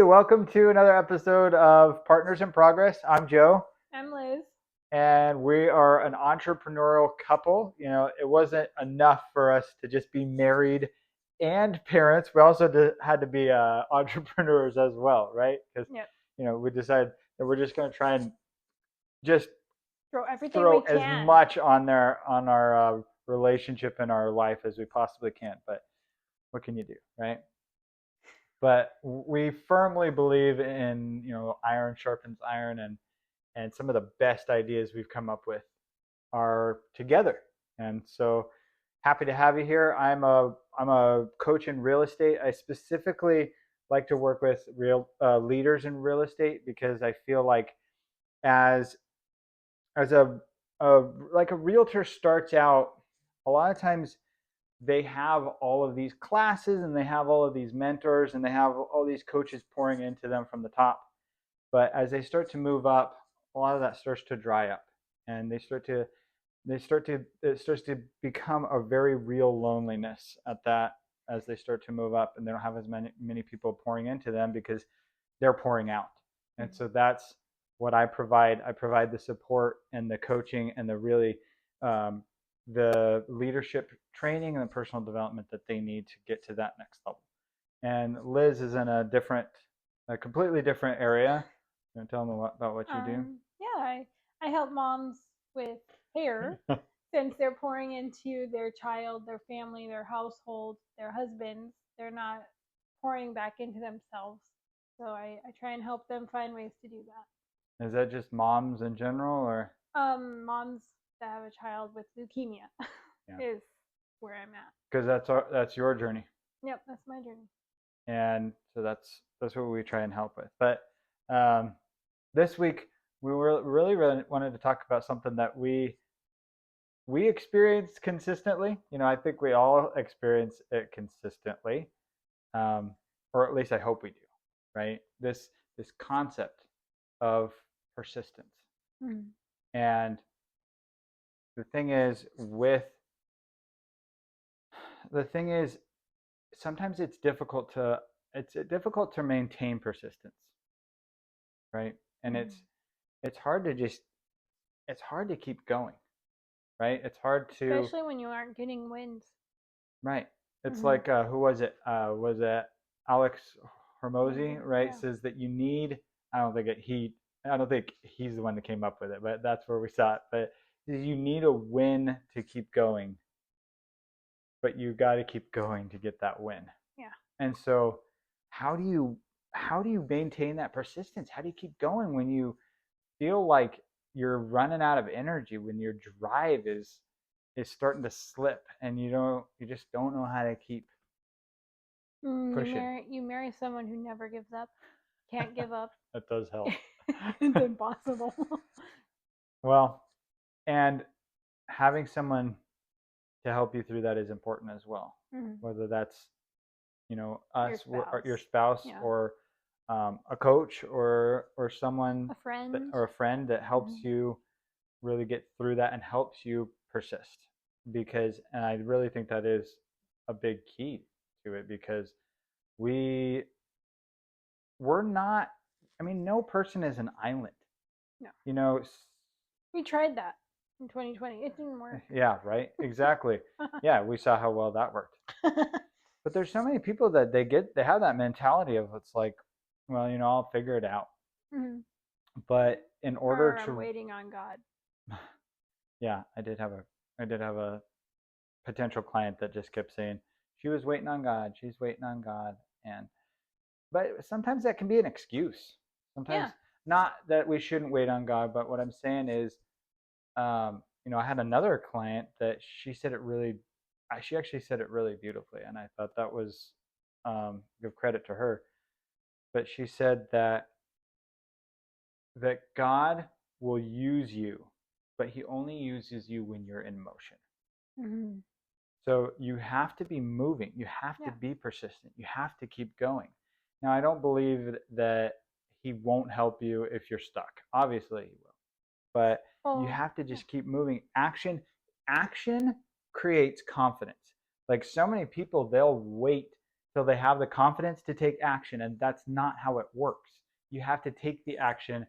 welcome to another episode of Partners in Progress. I'm Joe, I'm Liz. and we are an entrepreneurial couple. It wasn't enough for us to just be married and parents. We also had to be entrepreneurs as well, right? Because Yep. we decided that we're just going to try and just Throw everything throw we as can. much on our relationship and our life as we possibly can. But what can you do, right? But we firmly believe in iron sharpens iron, and some of the best ideas we've come up with are together. And so happy to have you here. I'm a coach in real estate. I specifically like to work with real leaders in real estate because I feel like as a like a realtor starts out, a lot of times they have all of these classes and they have all of these mentors and they have all these coaches pouring into them from the top. But as they start to move up, a lot of that starts to dry up, and it starts to become a very real loneliness at that as they start to move up, and they don't have as many people pouring into them because they're pouring out. And so that's what I provide. I provide the support and the coaching and um, the leadership training and the personal development that they need to get to that next level. And Liz is in a completely different area. You want to tell them about what you do? I help moms with hair since they're pouring into their child, their family, their household, their husbands. They're not pouring back into themselves. So I try and help them find ways to do that. Is that just moms in general, or? Moms that have a child with leukemia is where I'm at. Because that's your journey. Yep, that's my journey. And so that's what we try and help with. But this week we really wanted to talk about something that we experience consistently. I think we all experience it consistently, or at least I hope we do. Right? This concept of persistence. Mm-hmm. And the thing is sometimes it's difficult to maintain persistence, right? And it's hard to keep going, right? It's hard to, especially when you aren't getting wins. Right. It's like who was it? Was it Alex Hormozy, right? Yeah. Says that you need. I don't think he's the one that came up with it, but that's where we saw it. But you need a win to keep going, but you got to keep going to get that win. Yeah. And so how do you maintain that persistence? How do you keep going when you feel like you're running out of energy, when your drive is starting to slip and you just don't know how to keep pushing? You marry someone who never gives up, can't give up. That does help. It's impossible. Well, and having someone to help you through that is important as well. Mm-hmm. Whether that's us, your spouse, Yeah. or a coach, or someone, a friend, or a friend that helps you really get through that and helps you persist. And I really think that is a big key to it, because we're not. I mean, no person is an island. No. We tried that in 2020. It didn't work. Yeah, right. Exactly. Yeah, we saw how well that worked. But there's so many people that they have that mentality of, it's like, well, I'll figure it out. Mm-hmm. But in order I'm waiting on God. Yeah, I did have a potential client that just kept saying she was waiting on God. She's waiting on God. But sometimes that can be an excuse. Sometimes, not that we shouldn't wait on God, but what I'm saying is, I had another client that she actually said it really beautifully, and I thought that was, give credit to her. But she said that God will use you, but he only uses you when you're in motion. Mm-hmm. So you have to be moving. You have to be persistent. You have to keep going. Now, I don't believe that he won't help you if you're stuck. Obviously, he will. But you have to just keep moving. Action creates confidence. Like, so many people, they'll wait till they have the confidence to take action. And that's not how it works. You have to take the action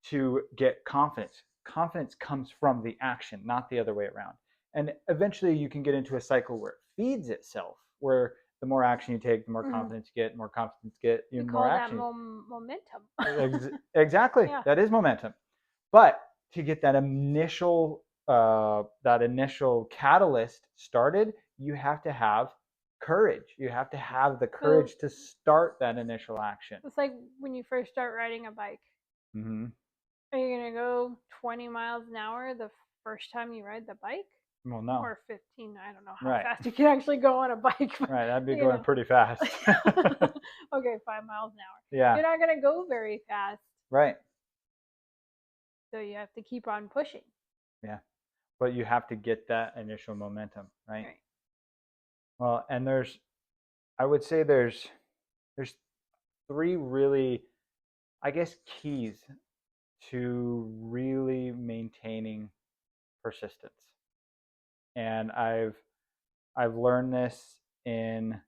to get confidence. Confidence comes from the action, not the other way around. And eventually you can get into a cycle where it feeds itself, where the more action you take, the more Mhm. confidence you get, more confidence you get, We even more call that action. momentum. Exactly. Yeah. That is momentum. But to get that initial catalyst started, you have to have courage. You have to have the So courage to start that initial action. it's like when you first start riding a bike. Mm-hmm. Are you gonna go 20 miles an hour the first time you ride the bike? Well, no. Or 15? I don't know how Right. fast you can actually go on a bike, but Right. That'd be you going know. pretty fast. Okay, 5 miles an hour. Yeah. You're not gonna go very fast, Right. so you have to keep on pushing. Yeah. But you have to get that initial momentum, right? Right. Well, and I would say there's three really, I guess, keys to really maintaining persistence. And I've learned this in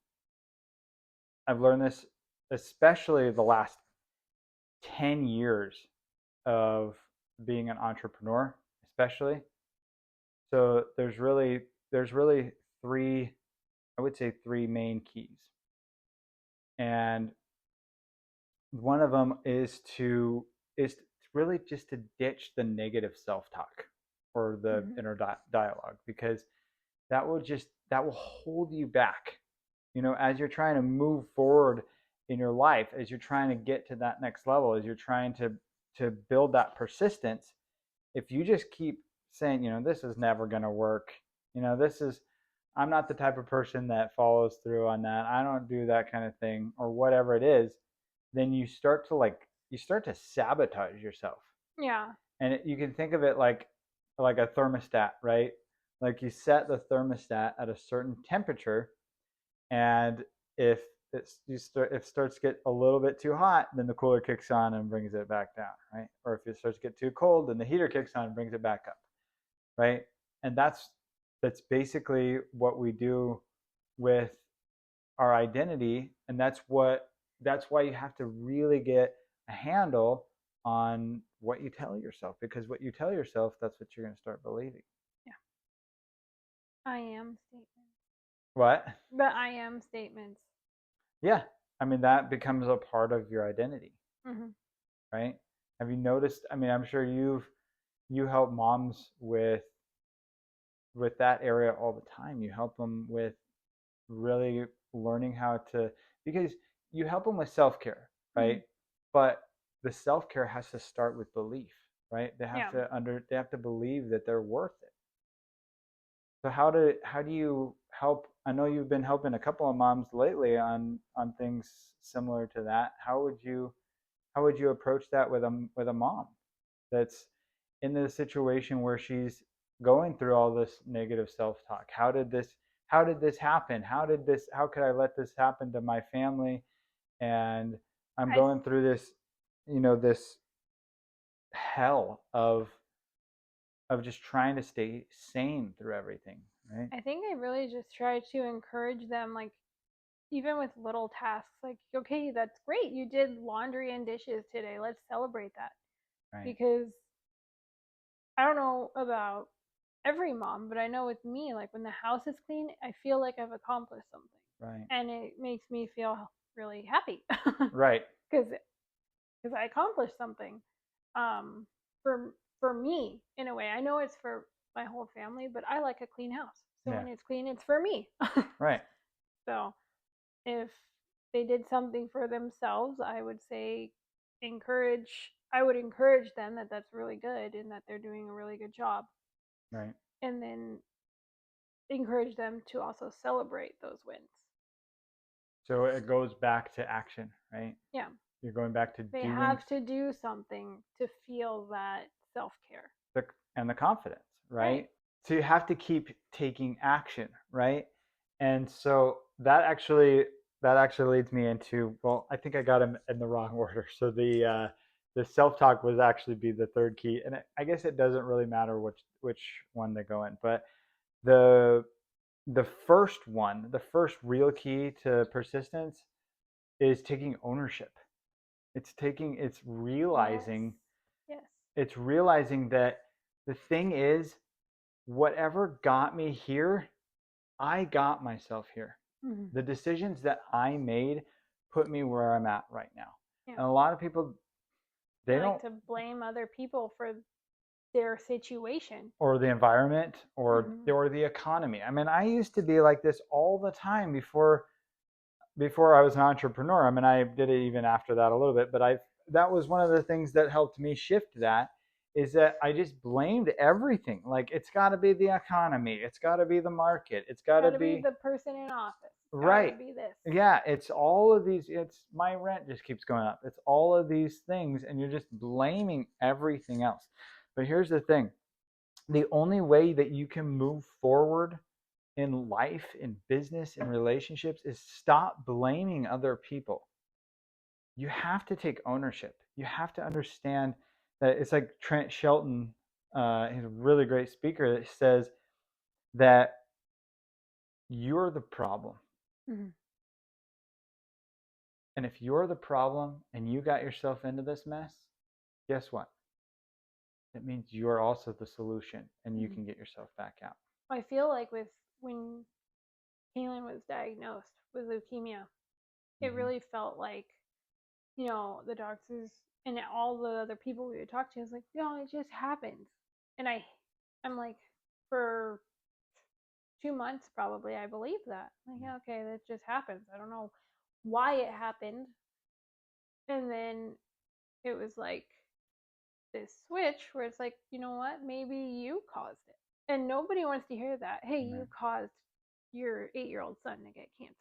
I've learned this especially the last 10 years of being an entrepreneur, especially. So there's really three, I would say three main keys. And one of them is really just to ditch the negative self-talk or the Hmm. inner dialogue, because that will hold you back, as you're trying to move forward in your life, as you're trying to get to that next level, as you're trying to build that persistence. If you just keep saying, this is never going to work, this is I'm not the type of person that follows through on that, I don't do that kind of thing, or whatever it is, then you start to sabotage yourself. Yeah. And you can think of it like a thermostat, right? Like you set the thermostat at a certain temperature, and if if it starts to get a little bit too hot, then the cooler kicks on and brings it back down, right? Or if it starts to get too cold, then the heater kicks on and brings it back up, right? And that's basically what we do with our identity, and that's why you have to really get a handle on what you tell yourself, because what you tell yourself, that's what you're going to start believing. Yeah. I am statements. What? The I am statements. Yeah, I mean, that becomes a part of your identity, Hmm. right? Have you noticed? I mean, I'm sure you help moms with that area all the time. You help them with really learning how to, because you help them with self-care, Hmm. right? But the self-care has to start with belief, right? Yeah. They have to believe that they're worth it. So how do you help? I know you've been helping a couple of moms lately on things similar to that. How would you approach that with a mom that's in the situation where she's going through all this negative self-talk? How did this happen? How could I let this happen to my family? And I'm I going through this hell of just trying to stay sane through everything, right? I think I really just try to encourage them, like even with little tasks, like okay, that's great. You did laundry and dishes today. Let's celebrate that. Right. Because I don't know about every mom, but I know with me, like when the house is clean, I feel like I've accomplished something, Right. and it makes me feel really happy Right. because I accomplished something. Um, for me, in a way, I know it's for my whole family, but I like a clean house. So Yeah. when it's clean, it's for me. Right. So if they did something for themselves, I would say I would encourage them that that's really good and that they're doing a really good job, Right. and then encourage them to also celebrate those wins. So it goes back to action, right? Yeah, You're going back to they doing have to do something to feel that self-care. the confidence, Right. right? So you have to keep taking action, right? And so that actually leads me into, well, I think I got them in the wrong order. So the self talk was actually be the third key, and I guess it doesn't really matter which one they go in, but the the first real key to persistence is taking ownership. It's realizing Yes. Yes. it's realizing that the thing is, whatever got me here, I got myself here. Mm-hmm. The decisions that I made put me where I'm at right now. Yeah. And a lot of people, they I like don't, to blame other people for their situation. or the environment, Mm-hmm. or the economy. I mean, I used to be like this all the time before I was an entrepreneur. I mean, I did it even after that a little bit, but that was one of the things that helped me shift that, is that I just blamed everything. Like, it's got to be the economy, it's got to be the market, it's got Got to to be be the person in office. Got to right. be this. Yeah, it's all of these. It's my rent just keeps going up. It's all of these things, and you're just blaming everything else. But here's the thing: the only way that you can move forward in life, in business, in relationships, is stop blaming other people. You have to take ownership. You have to understand that it's like Trent Shelton. He's a really great speaker that says that you're the problem. Mm-hmm. And if you're the problem and you got yourself into this mess, guess what? It means you're also the solution and you Mm-hmm. can get yourself back out. I feel like when Kaylin was diagnosed with leukemia, it Mm-hmm. really felt like, the doctors and all the other people we would talk to, was like, it just happens. And I'm like, for 2 months probably, I believed that. Like, yeah, okay, that just happens. I don't know why it happened. And then it was like this switch where it's like, you know what? Maybe you caused it. And nobody wants to hear that. Hey, Right. you caused your 8-year-old son to get cancer.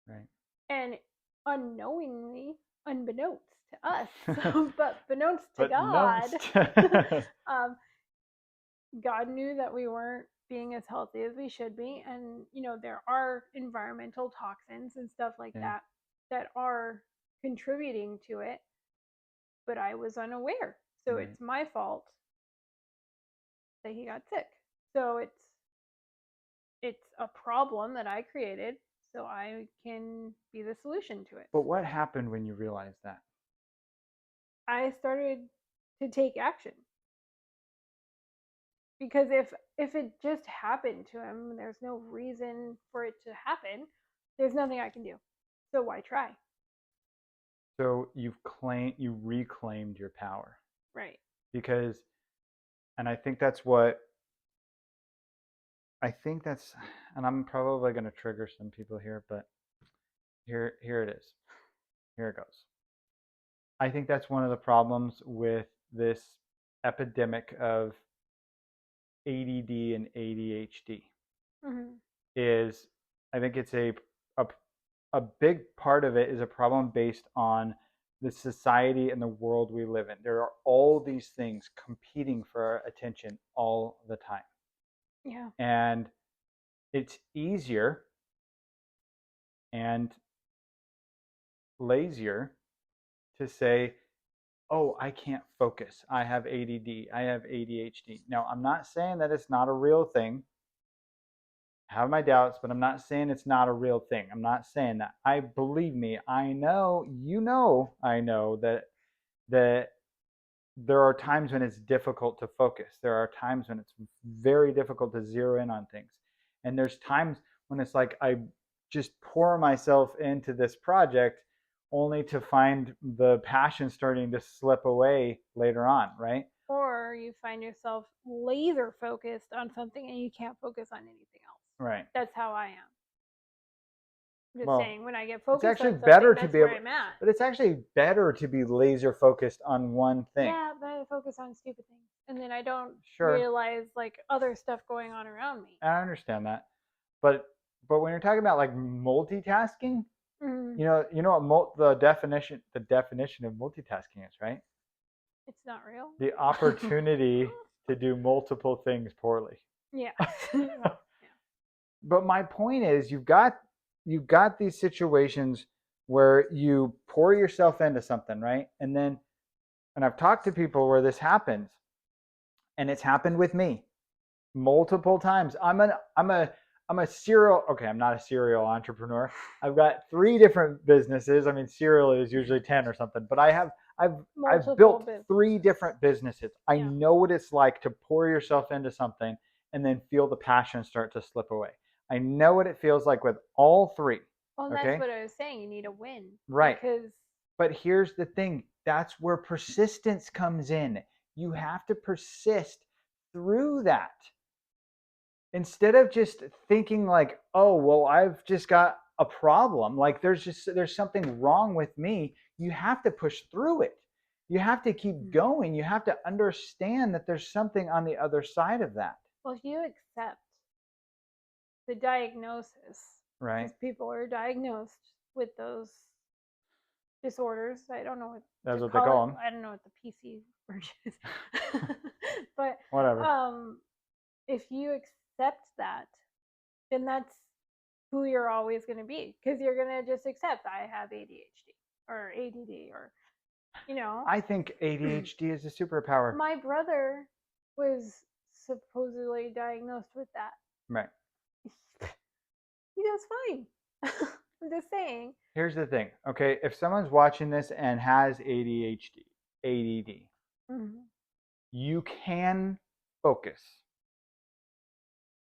Right. And unknowingly, unbeknownst to us, but beknownst to But God, no. um, God knew that we weren't being as healthy as we should be. And, there are environmental toxins and stuff like Yeah. that are contributing to it, but I was unaware. So Right. it's my fault that he got sick. So it's a problem that I created, so I can be the solution to it. But what happened when you realized that? I started to take action, because if it just happened to him, there's no reason for it to happen. There's nothing I can do. So why try? So you reclaimed your power, Right. because, and and I'm probably going to trigger some people here, but here it is. Here it goes. I think that's one of the problems with this epidemic of ADD and ADHD. Mm-hmm. Is I think it's a a big part of it is a problem based on the society and the world we live in. There are all these things competing for our attention all the time. Yeah. And it's easier and lazier to say, oh, I can't focus. I have ADD. I have ADHD. Now, I'm not saying that it's not a real thing. I have my doubts, but I'm not saying it's not a real thing. I'm not saying that. Believe me, I know, I know that there are times when it's difficult to focus. There are times when it's very difficult to zero in on things. And there's times when it's like I just pour myself into this project only to find the passion starting to slip away later on, right? Or you find yourself laser focused on something and you can't focus on anything else. Right. That's how I am. Just Well, saying, when I get it's focused actually on better something, to that's be where able, I'm at. but it's actually better to be laser focused on one thing. Yeah, but I focus on stupid things, and then I don't Sure. realize like other stuff going on around me. I understand that, but when you're talking about like multitasking, Mm-hmm. you know what the definition of multitasking is, right? It's not real. The opportunity to do multiple things poorly. Yeah. Yeah. But my point is, you've got these situations where you pour yourself into something, right? And I've talked to people where this happens, and it's happened with me multiple times. I'm not a serial entrepreneur. I've got 3 different businesses. I mean, serial is usually 10 or something, but I've built 3 different businesses. I know what it's like to pour yourself into something and then feel the passion start to slip away. I know what it feels like with all 3. Well, okay? That's what I was saying. You need a win. Right. Because But here's the thing. That's where persistence comes in. You have to persist through that. Instead of just thinking like, oh, well, I've just got a problem. Like there's something wrong with me. You have to push through it. You have to keep going. You have to understand that there's something on the other side of that. Well, if you accept the diagnosis, right? Because people are diagnosed with those disorders. I don't know what that's what they call them. I don't know what the PC version is, but whatever. If you accept that, then that's who you're always going to be, because you're going to just accept I have ADHD or ADD or I think ADHD is a superpower. My brother was supposedly diagnosed with that. Right. He does fine. I'm just saying. Here's the thing, okay? If someone's watching this and has ADHD, ADD, you can focus.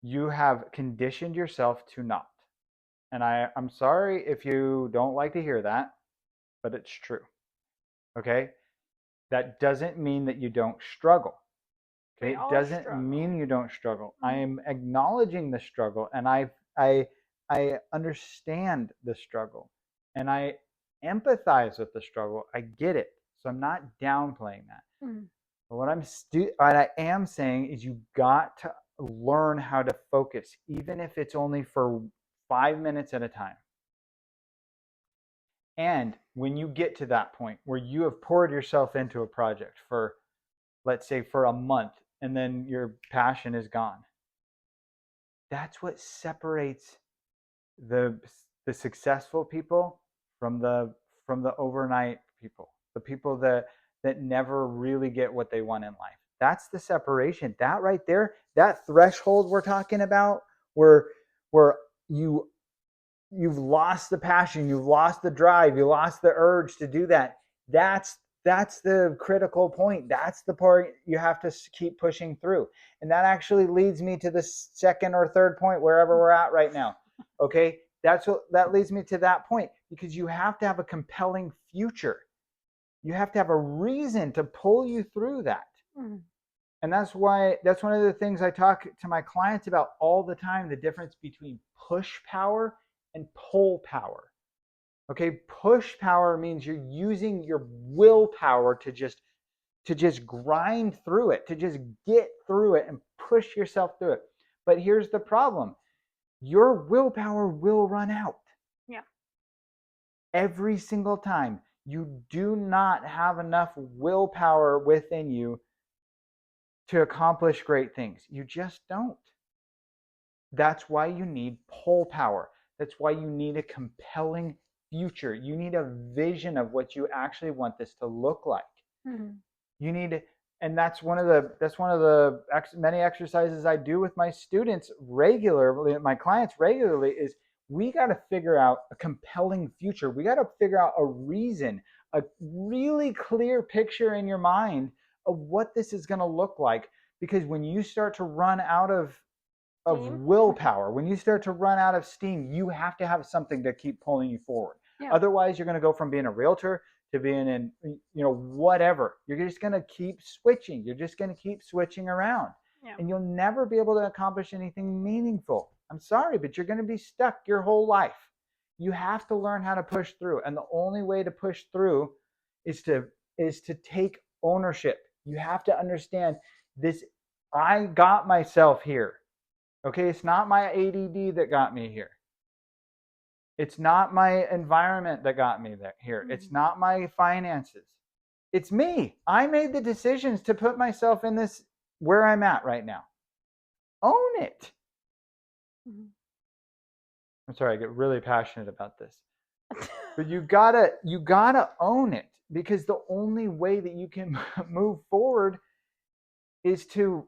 You have conditioned yourself to not. And I'm sorry if you don't like to hear that, but it's true. Okay? That doesn't mean that you don't struggle. Okay? It doesn't mean you don't struggle. I am acknowledging the struggle, and I understand the struggle, and I empathize with the struggle. I get it. So I'm not downplaying that. But what I am saying is you got to learn how to focus, even if it's only for 5 minutes at a time. And when you get to that point where you have poured yourself into a project for, let's say, for a month, and then your passion is gone, that's what separates the successful people from the overnight people, the people that never really get what they want in life. That's the separation. That right there, that threshold we're talking about, where you've lost the passion, you've lost the drive, you lost the urge to do that. That's the critical point. That's the part you have to keep pushing through. And that actually leads me to the second or third point, wherever we're at right now. Okay? That leads me to that point, because you have to have a compelling future. You have to have a reason to pull you through that. And that's one of the things I talk to my clients about all the time, the difference between push power and pull power. Okay, push power means you're using your willpower to just grind through it, to just get through it and push yourself through it. But here's the problem. Your willpower will run out. Yeah. Every single time. You do not have enough willpower within you to accomplish great things. You just don't. That's why you need pull power. That's why you need a compelling future. You need a vision of what you actually want this to look like. You need, and that's one of the many exercises I do with my students regularly, my clients regularly, is we got to figure out a compelling future. We got to figure out a reason, a really clear picture in your mind of what this is going to look like. Because when you start to run out of willpower, when you start to run out of steam, you have to have something to keep pulling you forward. Yeah. Otherwise, you're going to go from being a realtor to being in, whatever. You're just going to keep switching. You're just going to keep switching around. Yeah. And you'll never be able to accomplish anything meaningful. I'm sorry, but you're going to be stuck your whole life. You have to learn how to push through. And the only way to push through is to take ownership. You have to understand this. I got myself here. Okay, it's not my ADD that got me here. It's not my environment that got me here. It's not my finances. It's me. I made the decisions to put myself in this, where I'm at right now. Own it. I'm sorry, I get really passionate about this. But you gotta own it, because the only way that you can move forward is to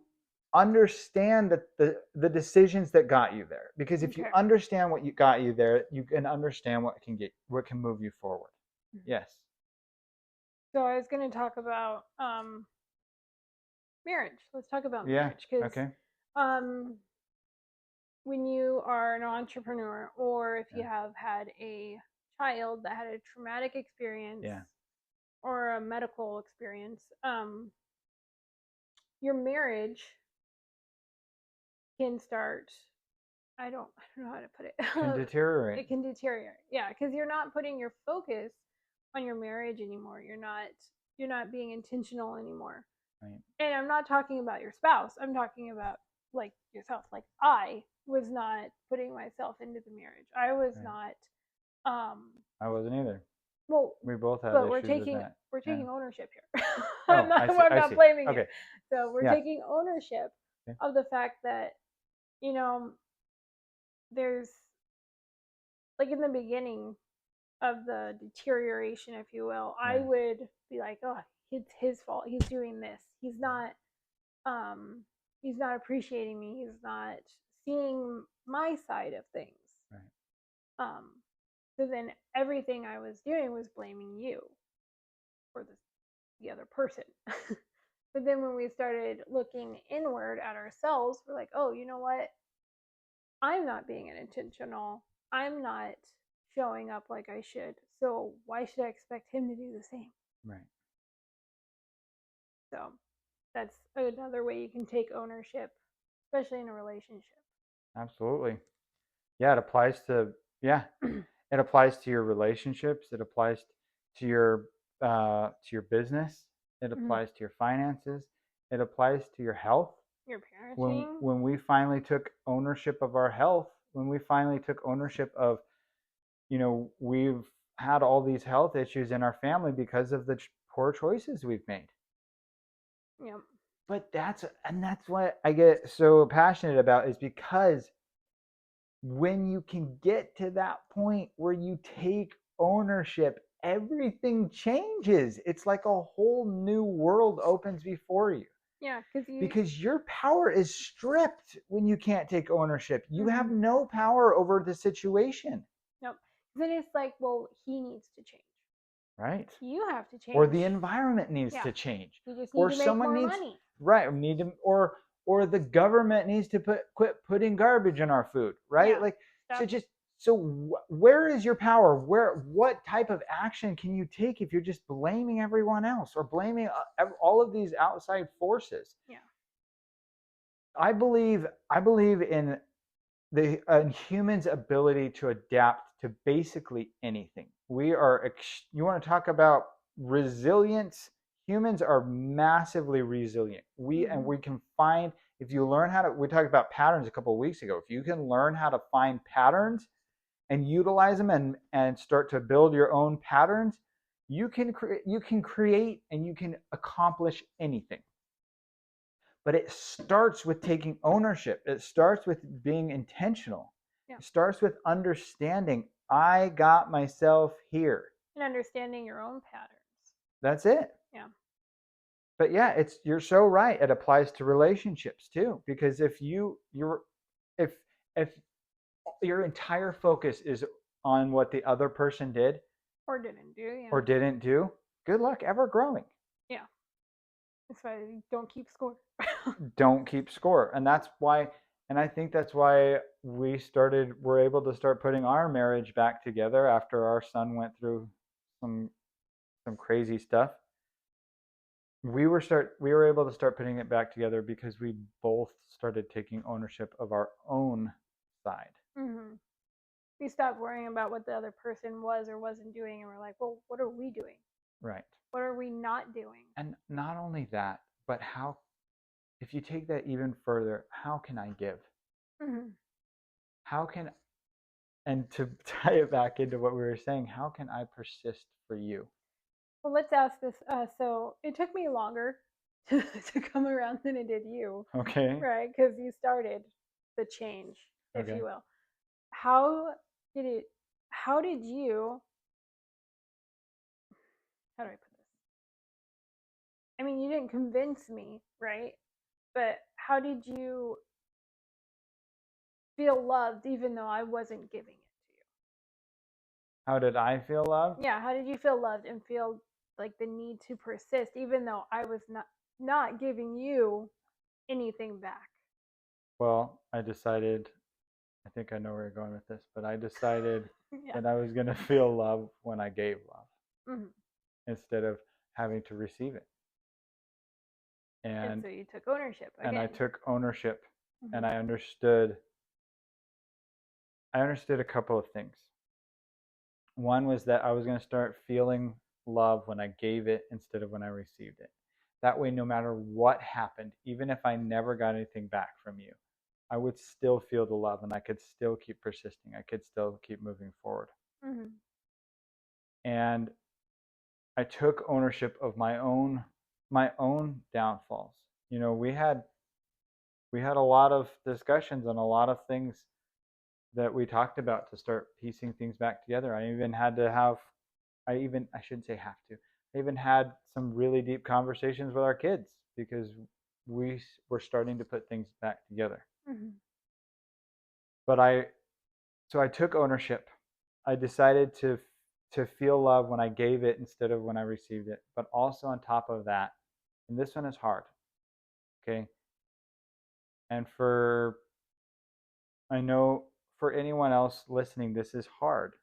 understand that the decisions that got you there. Because if you Okay. understand what you got you there, you can understand what can move you forward. Yes. So I was going to talk about marriage. Let's talk about Yeah. marriage because Okay. um, when you are an entrepreneur or if you Yeah. have had a child that had a traumatic experience Yeah. or a medical experience, your marriage can start. I don't know how to put it. Can deteriorate. It can deteriorate. Yeah, because you're not putting your focus on your marriage anymore. You're not being intentional anymore. Right. And I'm not talking about your spouse. I'm talking about like yourself. Like I was not putting myself into the marriage. I was Right. not I wasn't either. well, We both had but we're issues with taking that. we're Yeah. taking ownership here. I'm Oh, not I see. I'm I not see. blaming you. Okay. So we're Yeah. taking ownership Okay. of the fact that, you know, there's like in the beginning of the deterioration, if you will, I Yeah. would be like, oh, it's his fault. He's doing this. Um he's not appreciating me. He's not seeing my side of things. Right. Um so then everything I was doing was blaming you or the other person. But then when we started looking inward at ourselves, we're like, oh, you know what? I'm not being intentional. I'm not showing up like I should. So why should I expect him to do the same? Right. So that's another way you can take ownership, especially in a relationship. Absolutely. Yeah, it applies to yeah, it applies to your relationships. It applies to your business. It Mhm. applies to your finances. It applies to your health. Your When parenting. when we finally took ownership of our health, when we finally took ownership of, we've had all these health issues in our family because of the poor choices we've made. Yep. But that's what I get so passionate about, is because when you can get to that point where you take ownership, everything changes. It's like a whole new world opens before you, Yeah, because because your power is stripped when you can't take ownership. You have mhm. no power over the situation, Yep. Then it's like, well, he needs to change. right? You have to Or the change. environment needs Yeah. to change, You just need or to make someone more needs, money. right, need to, or the government needs to quit putting garbage in our food, right? Yeah. Like, so Stop. just so where is your power? What type of action can you take if you're just blaming everyone else or blaming all of these outside forces? Yeah. I believe in the human's ability to adapt to basically anything. You want to talk about resilience? Humans are massively resilient. We Mhm. can find, if you learn how to, we talked about patterns a couple of weeks ago. If you can learn how to find patterns and utilize them, and start to build your own patterns, you can create and you can accomplish anything. But it starts with taking ownership. It starts with being intentional. Yeah. It starts with understanding, I got myself here. And understanding your own patterns. That's it. Yeah. But yeah, you're so right. It applies to relationships too, because if if your entire focus is on what the other person did Or didn't do. or Yeah. didn't do, good luck ever growing. Yeah. That's why you don't keep score. Don't keep score. And I think that's why we're able to start putting our marriage back together after our son went through some some crazy stuff. We were able to start putting it back together because we both started taking ownership of our own side. Mm-hmm. We stopped worrying about what the other person was or wasn't doing, and we're like, well, what are we doing? Right. What are we not doing? And not only that, but if you take that even further, how can I give? Mm-hmm. How can And to tie it back into what we were saying, how can I persist for you? Well, let's ask this. So it took me longer to come around than it did you, Okay. right? Because you started the change, if Okay. you will. How did it? How did you? How do I put this? I mean, you didn't convince me, right? But how did you feel loved even though I wasn't giving it to you? How did I feel loved? Yeah, how did you feel loved and feel like the need to persist even though I was not giving you anything back? Well, I decided, I think I know where you're going with this, but I decided Yeah. that I was going to feel love when I gave love Hmm. instead of having to receive it. And And so you took ownership I again. took ownership, and Hmm. I understood a couple of things. One was that I was going to start feeling love when I gave it instead of when I received it. That way, no matter what happened, even if I never got anything back from you, I would still feel the love and I could still keep persisting. I could still keep moving forward. Hmm. And I took ownership of my own downfalls. We had a lot of discussions and a lot of things that we talked about to start piecing things back together. I shouldn't say have to. I even had some really deep conversations with our kids because we were starting to put things back together. Hmm. But I took ownership. I decided to feel love when I gave it instead of when I received it. But also on top of that, and this one is hard, okay? And I know for anyone else listening, this is hard,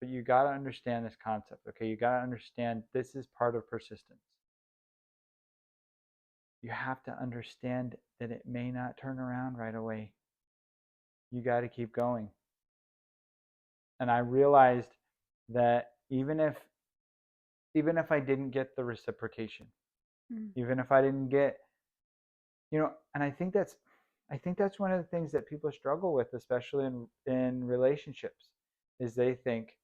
but you got to understand this concept, okay? You got to understand this is part of persistence. You have to understand that it may not turn around right away. You got to keep going. And I realized that even if I didn't get the reciprocation, Hmm. even if I didn't get, and I think that's one of the things that people struggle with, especially in relationships, is they think,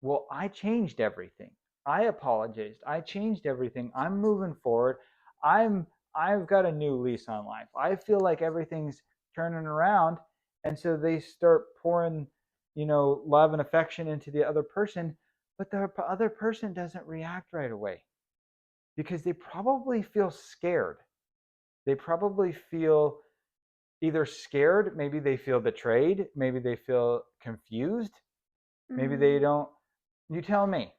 well, I changed everything. I apologized. I changed everything. I'm moving forward. I'm I've got a new lease on life. I feel like everything's turning around. And so they start pouring, love and affection into the other person, but the other person doesn't react right away because they probably feel scared. They probably feel either scared, maybe they feel betrayed, maybe they feel confused, maybe they Hmm. don't. You tell me.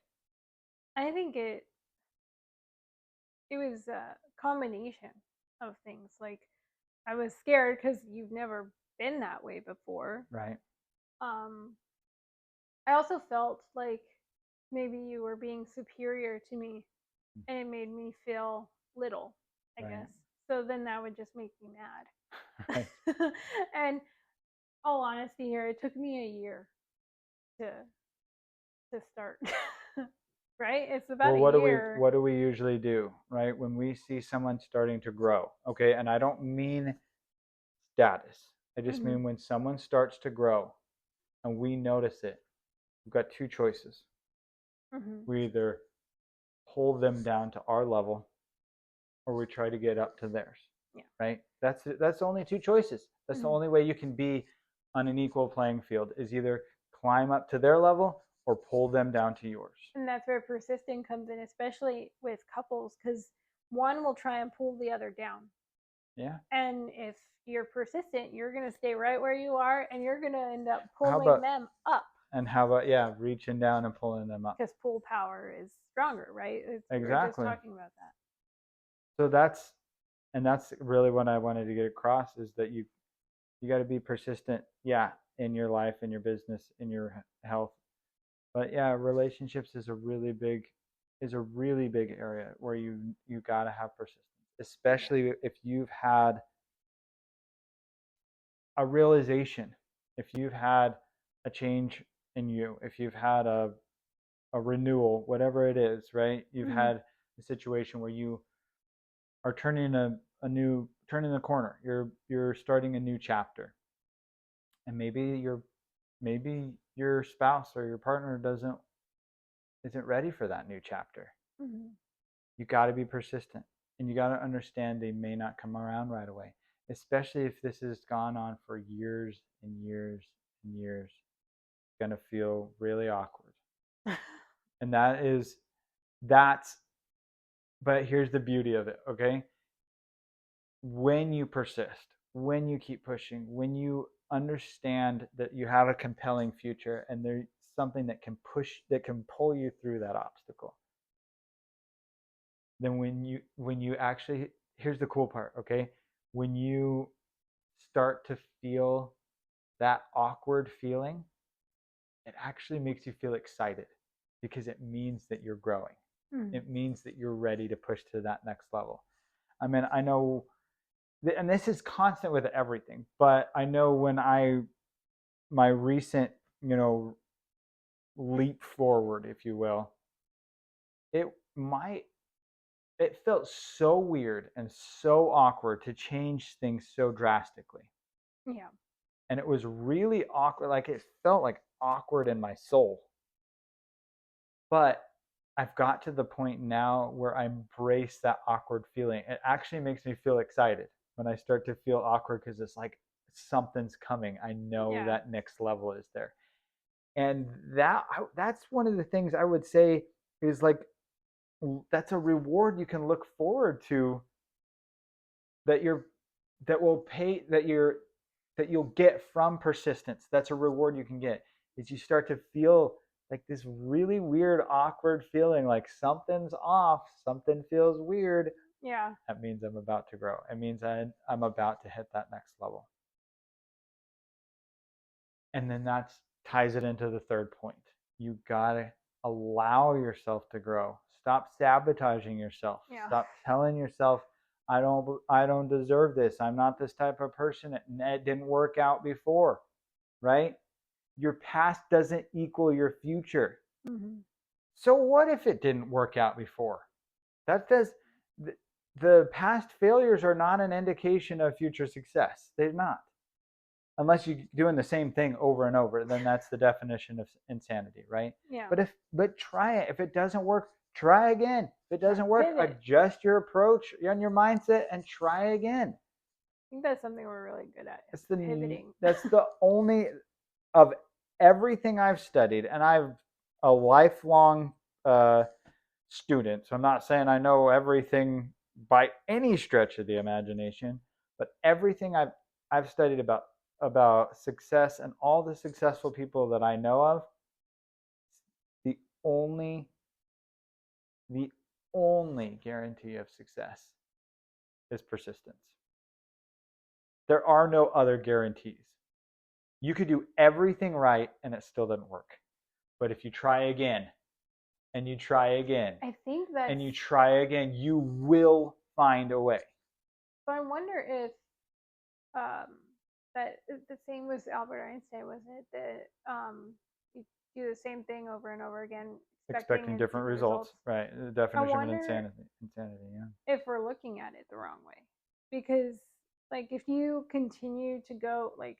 I think it was a combination of things. Like I was scared because you've never been that way before. Right. Um, I also felt like maybe you were being superior to me, and it made me feel little, I Right. guess. So then that would just make me Right. mad. And all honesty here, it took me a year to start. Right? It's about Well, a what do we year. what do we usually do, right? When we see someone starting to grow, okay? And I don't mean status. I just Hmm. mean when someone starts to grow and we notice it, we've got two choices. Hmm. We either pull them down to our level or we try to get up to theirs, Yeah. right? That's only two choices. That's the Hmm. only way you can be on an equal playing field is either climb up to their level or pull them down to yours. And that's where persisting comes in, especially with couples, because one will try and pull the other down. Yeah. And if you're persistent, you're going to stay right where you are and you're going to end up How pulling about them up how about, yeah, reaching down and pulling them up? because pull power is stronger, right? We were just Exactly. talking about that. So that's really what I wanted to get across is that you got to be persistent, yeah, in your life, in your business, in your health. But yeah, relationships is a really big area where you got to have persistence, Yeah. especially if you've had a realization, if you've had a change in you, if you've had a renewal, whatever it is, right? You've Hmm. had a situation where you are turning the corner. You're starting a new chapter, and maybe your spouse or your partner isn't ready for that new chapter. Hmm. You got to be persistent, and you got to understand they may not come around right away, especially if this has gone on for years and years and years. It's going to feel really awkward, and that's but here's the beauty of it, okay? when you persist, when you keep pushing, when you understand that you have a compelling future and there's something that can pull you through that obstacle, then when you actually, here's the cool part, okay? When you start to feel that awkward feeling, it actually makes you feel excited because it means that you're growing. It means that you're ready to push to that next level. I mean, I know, and this is constant with everything, but I know when my recent, leap forward, if you will, it might, it felt so weird and so awkward to change things so drastically. Yeah. And it was really awkward. Like it felt like awkward in my soul. But I've got to the point now where I embrace that awkward feeling. It actually makes me feel excited when I start to feel awkward because it's like something's coming. I know Yeah. that next level is there. And that's one of the things I would say is like that's a reward you can look forward to, that you're that will pay that you'll get from persistence. That's a reward you can get, is you start to feel like this really weird awkward feeling, like something's off, something feels weird. Yeah. That means I'm about to grow. It means I'm about to hit that next level. And then that ties it into the third point. You gotta allow yourself to grow. Stop sabotaging yourself. Yeah. Stop telling yourself, I don't deserve this. I'm not this type of person. It didn't work out before, right? Your past doesn't equal your future. Mm-hmm. So what if it didn't work out before? That does the past failures are not an indication of future success. They're not. Unless you're doing the same thing over and over, then that's the definition of insanity, right? Yeah. But try it. If it doesn't work, try again. If it doesn't work, Pivot. adjust your approach and your mindset and try again. I think that's something we're really good at. Pivoting. That's the only of everything I've studied, and I've a lifelong student, so I'm not saying I know everything by any stretch of the imagination, but everything I've studied about success and all the successful people that I know of, the only the only guarantee of success is persistence. There are no other guarantees. You could do everything right and it still doesn't work. But if you try again and you try again I think that. and you try again, you will find a way. So I wonder if that the same with Albert Einstein, was it that you do the same thing over and over again, Expecting different results. Right. The definition of insanity. Yeah. If we're looking at it the wrong way, because like if you continue to go like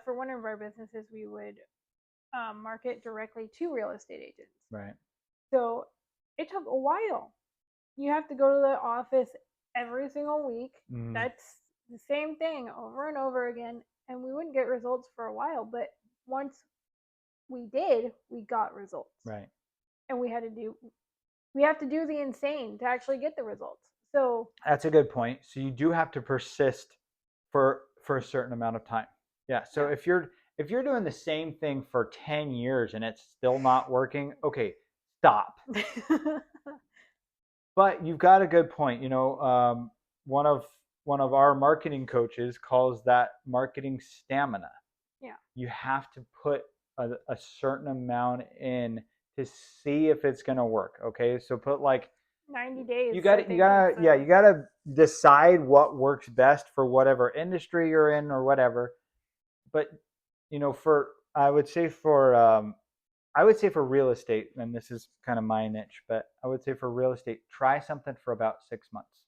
for one of our businesses, we would market directly to real estate agents. Right. So it took a while. You have to go to the office every single week. That's the same thing over and over again, and we wouldn't get results for a while. But once we did, we got results. Right. And we have to do the insane to actually get the results. So that's a good point. So you do have to persist for a certain amount of time. Yeah. So if you're doing the same thing for 10 years and it's still not working, okay, stop. But you've got a good point. One of our marketing coaches calls that marketing stamina. Yeah. You have to put a certain amount in to see if it's going to work. Okay. So put like 90 days. You gotta decide what works best for whatever industry you're in or whatever. But for I would say for real estate, and this is kind of my niche, but I would say for real estate, try something for about 6 months.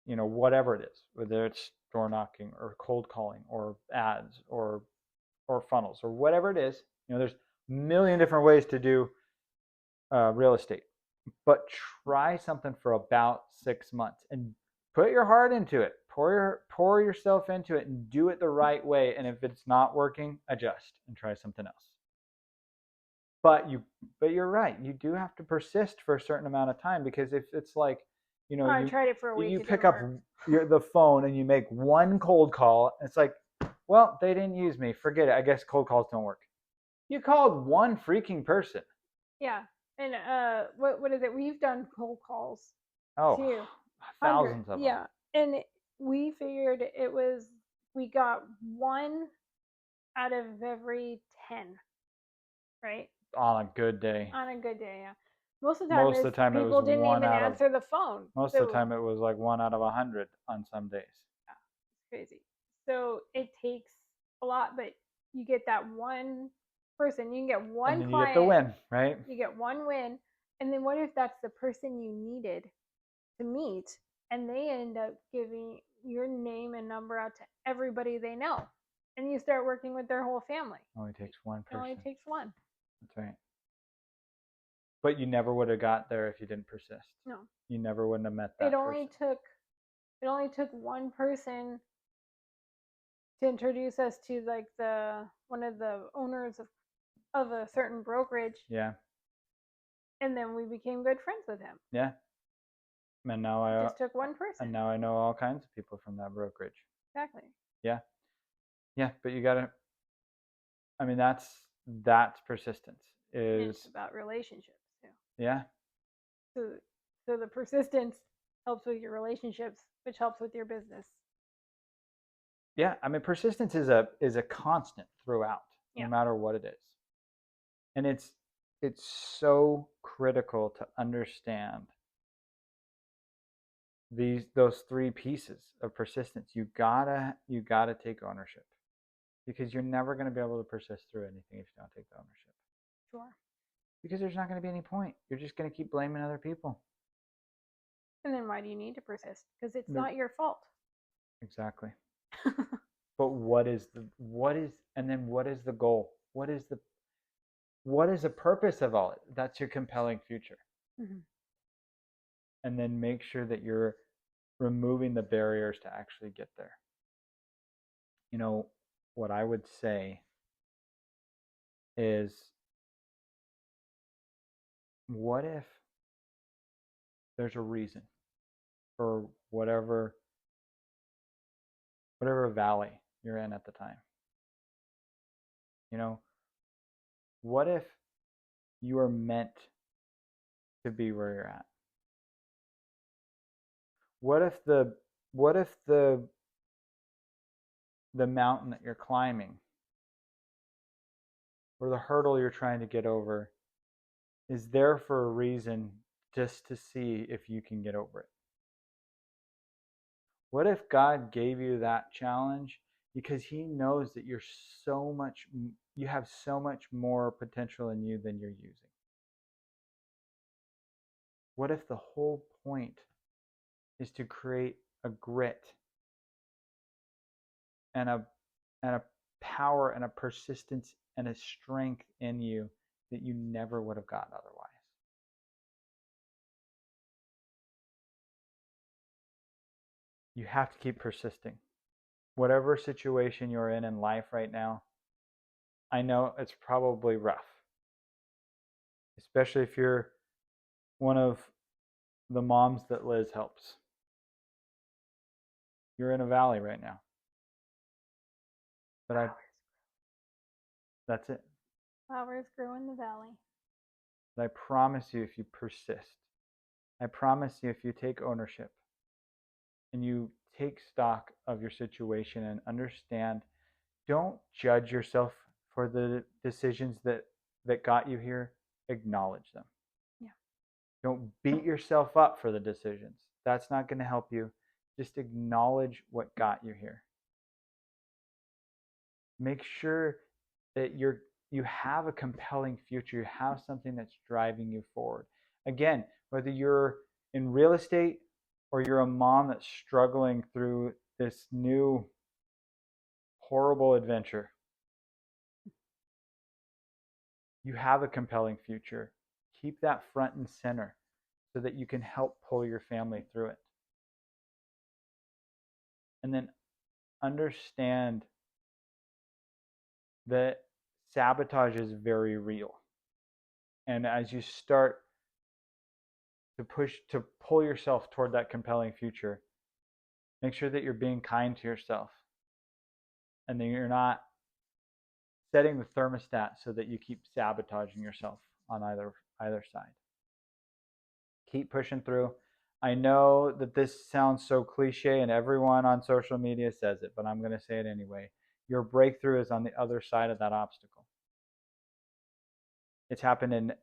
Whatever it is, whether it's door knocking or cold calling or ads or funnels or whatever it is. There's a million different ways to do real estate. But try something for about 6 months and put your heart into it. Pour yourself into it and do it the right way. And if it's not working, adjust and try something else. But you're right. You do have to persist for a certain amount of time, because if it's like You know, I tried it for a week. you It didn't pick up work. the phone and you make one cold call. It's like, well, they didn't use me. Forget it. I guess cold calls don't work. You called one freaking person. Yeah. And what is it? We've done cold calls Oh, too. thousands of them Yeah. And we figured it was we got one out of every 10, right? on a good day. On a good day, yeah. Most of the time Most of is the time it was people didn't one even out of answer the phone. most of the So time it was like 1 out of 100 on some days. yeah, it's crazy. So it takes a lot, but you get that one person, you can get And one then you get the client, win, right? you get one win, and then what if that's the person you needed to meet and they end up giving your name and number out to everybody they know, and you start working with their whole family. Only takes one It only person. takes one. That's right. But you never would have got there if you didn't persist. No. You never wouldn't have met that It only person. took one person to introduce us to like the one of the owners of a certain brokerage, Yeah. and then we became good friends with him. Yeah. And now It just took one person. I know all kinds of people from that brokerage. Exactly. Yeah. Yeah, but you got to I mean that's persistence And it's is about relationships too. yeah. So the persistence helps with your relationships, which helps with your business. Yeah, I mean persistence is a constant throughout, no Yeah. matter what it is. And it's so critical to understand those three pieces of persistence. You gotta take ownership because you're never going to be able to persist through anything if you don't take the ownership. Sure. Because there's not going to be any point. You're just going to keep blaming other people. And then why do you need to persist? Because it's No, not your fault. exactly. But what is the goal? What is the purpose of all it? That's your compelling future. Mm-hmm. And then make sure that you're removing the barriers to actually get there. You know, what I would say is what if there's a reason for whatever valley you're in at the time? You know, what if you are meant to be where you're at? What if the mountain that you're climbing or the hurdle you're trying to get over is there for a reason, just to see if you can get over it? What if God gave you that challenge because he knows that you have so much more potential in you than you're using? What if the whole point is to create a grit and a power and a persistence and a strength in you that you never would have gotten otherwise? You have to keep persisting. Whatever situation you're in life right now, I know it's probably rough, especially if you're one of the moms that Liz helps. You're in a valley right now. But that's it. Flowers grow in the valley. But I promise you, if you persist, I promise you, if you take ownership and you take stock of your situation and understand, don't judge yourself for the decisions that got you here. Acknowledge them. Yeah. Don't beat yourself up for the decisions. That's not going to help you. Just acknowledge what got you here. Make sure that you have a compelling future. You have something that's driving you forward. Again, whether you're in real estate or you're a mom that's struggling through this new horrible adventure, you have a compelling future. Keep that front and center so that you can help pull your family through it. And then understand that sabotage is very real. And as you start to pull yourself toward that compelling future, make sure that you're being kind to yourself and that you're not setting the thermostat so that you keep sabotaging yourself on either side. Keep pushing through. I know that this sounds so cliche and everyone on social media says it, but I'm going to say it anyway. Your breakthrough is on the other side of that obstacle. It's happened in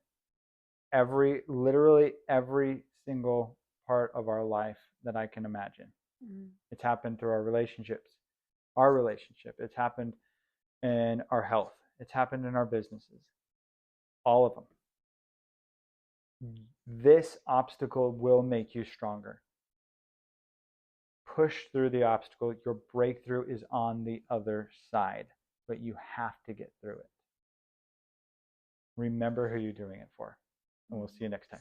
literally every single part of our life that I can imagine. Mm-hmm. It's happened through our relationships, our relationship. It's happened in our health. It's happened in our businesses. All of them. This obstacle will make you stronger. Push through the obstacle. Your breakthrough is on the other side, but you have to get through it. Remember who you're doing it for, and we'll see you next time.